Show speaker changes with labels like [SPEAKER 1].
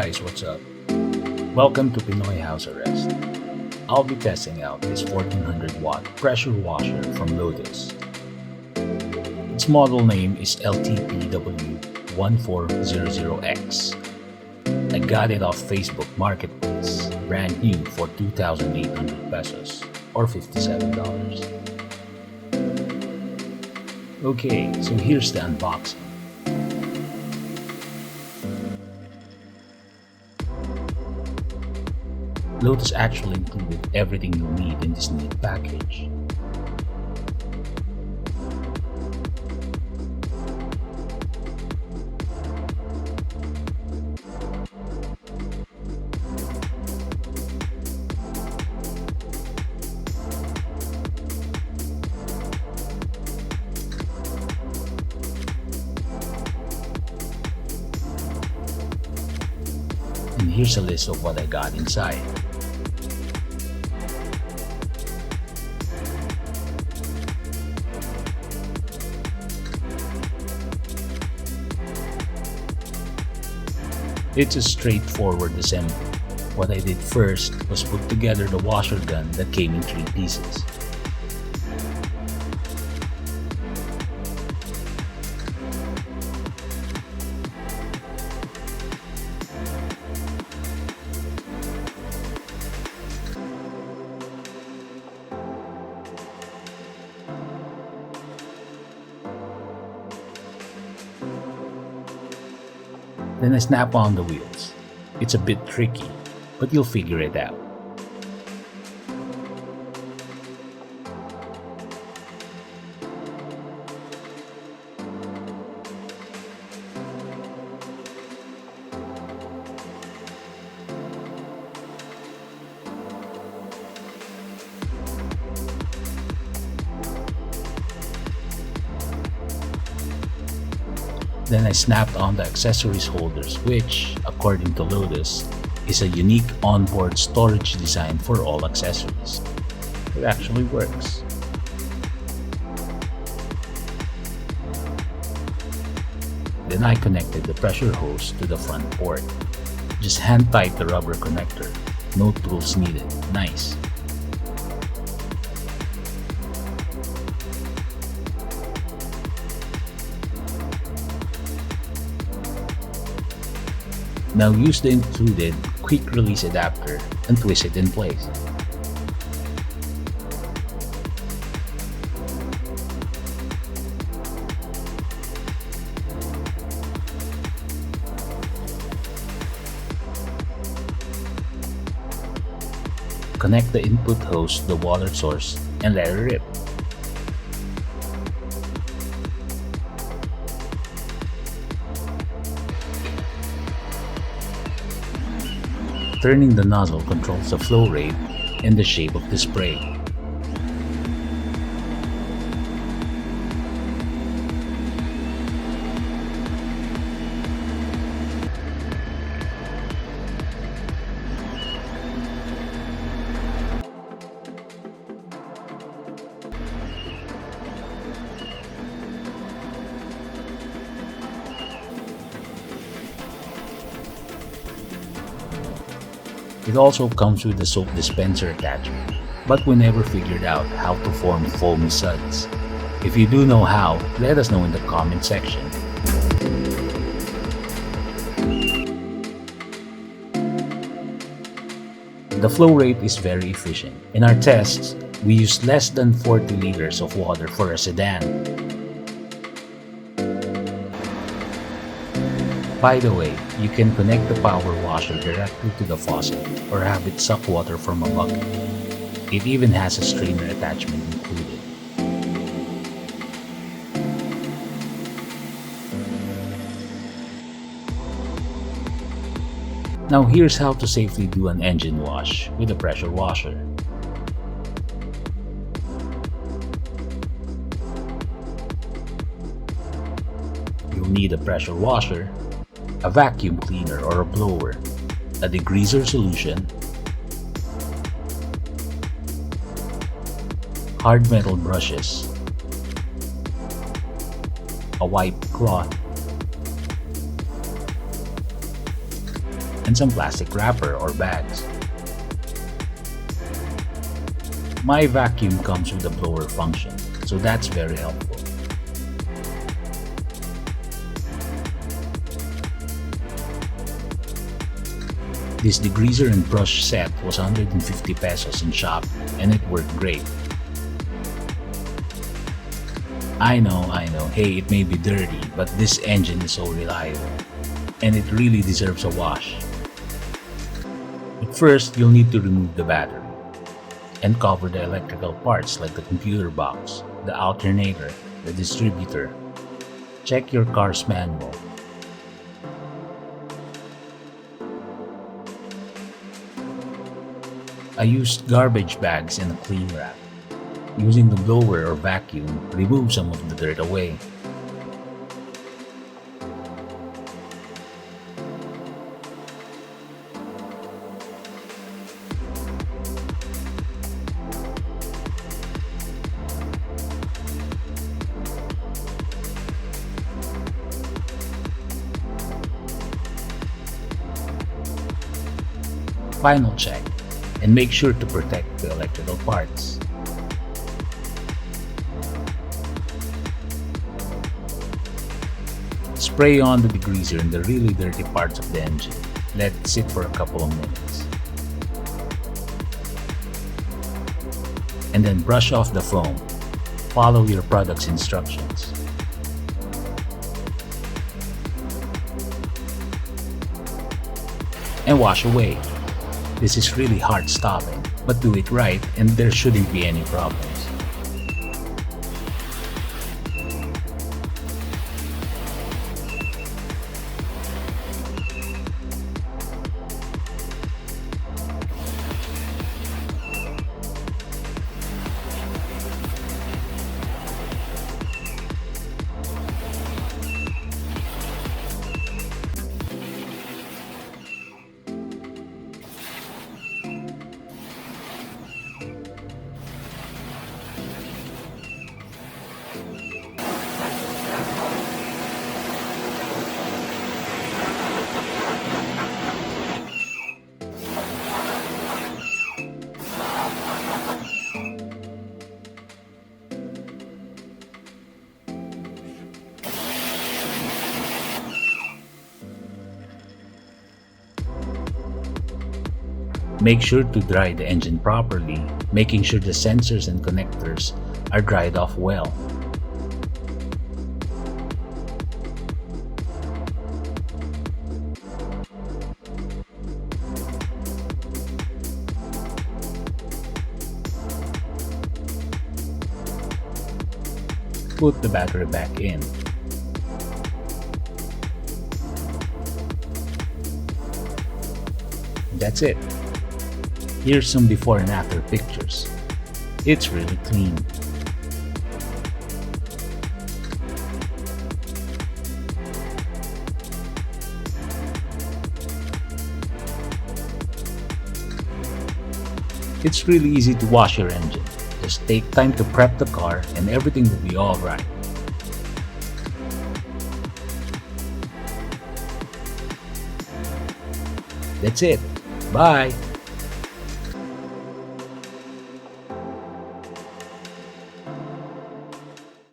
[SPEAKER 1] guys, what's up? Welcome to Pinoy House Arrest. I'll be testing out this 1400 watt pressure washer from Lotus. Its model name is LTPW1400X. I got it off Facebook Marketplace, brand new for 2,800 pesos or $57. Okay, so here's the unboxing. Lotus actually included everything you need in this neat package. And here's a list of what I got inside. It's a straightforward assembly. What I did first was put together the washer gun that came in 3 pieces. Then I snap on the wheels. It's a bit tricky, but you'll figure it out. Then I snapped on the accessories holders, which, according to Lotus, is a unique onboard storage design for all accessories. It actually works. Then I connected the pressure hose to the front port. Just hand tight the rubber connector. No tools needed. Nice. Now use the included quick release adapter and twist it in place. Connect the input hose to the water source and let it rip. Turning the nozzle controls the flow rate and the shape of the spray. It also comes with a soap dispenser attachment, but we never figured out how to form foamy suds. If you do know how, let us know in the comment section. The flow rate is very efficient. In our tests, we used less than 40 liters of water for a sedan. By the way, you can connect the power washer directly to the faucet or have it suck water from a bucket. It even has a strainer attachment included. Now here's how to safely do an engine wash with a pressure washer. You'll need a pressure washer, a vacuum cleaner or a blower, a degreaser solution, hard metal brushes, a white cloth, and some plastic wrapper or bags. My vacuum comes with a blower function, so that's very helpful. This degreaser and brush set was 150 pesos in shop and it worked great. I know, hey, it may be dirty, but this engine is so reliable and it really deserves a wash. But first, you'll need to remove the battery and cover the electrical parts like the computer box, the alternator, the distributor. Check your car's manual. I used garbage bags and a clean wrap. Using the blower or vacuum, remove some of the dirt away. Final check, and make sure to protect the electrical parts. Spray on the degreaser in the really dirty parts of the engine. Let it sit for a couple of minutes. And then brush off the foam. Follow your product's instructions. And wash away. This is really hard stopping, but do it right and there shouldn't be any problems. Make sure to dry the engine properly, making sure the sensors and connectors are dried off well. Put the battery back in. That's it. Here's some before and after pictures. It's really clean. It's really easy to wash your engine. Just take time to prep the car and everything will be alright. That's it. Bye!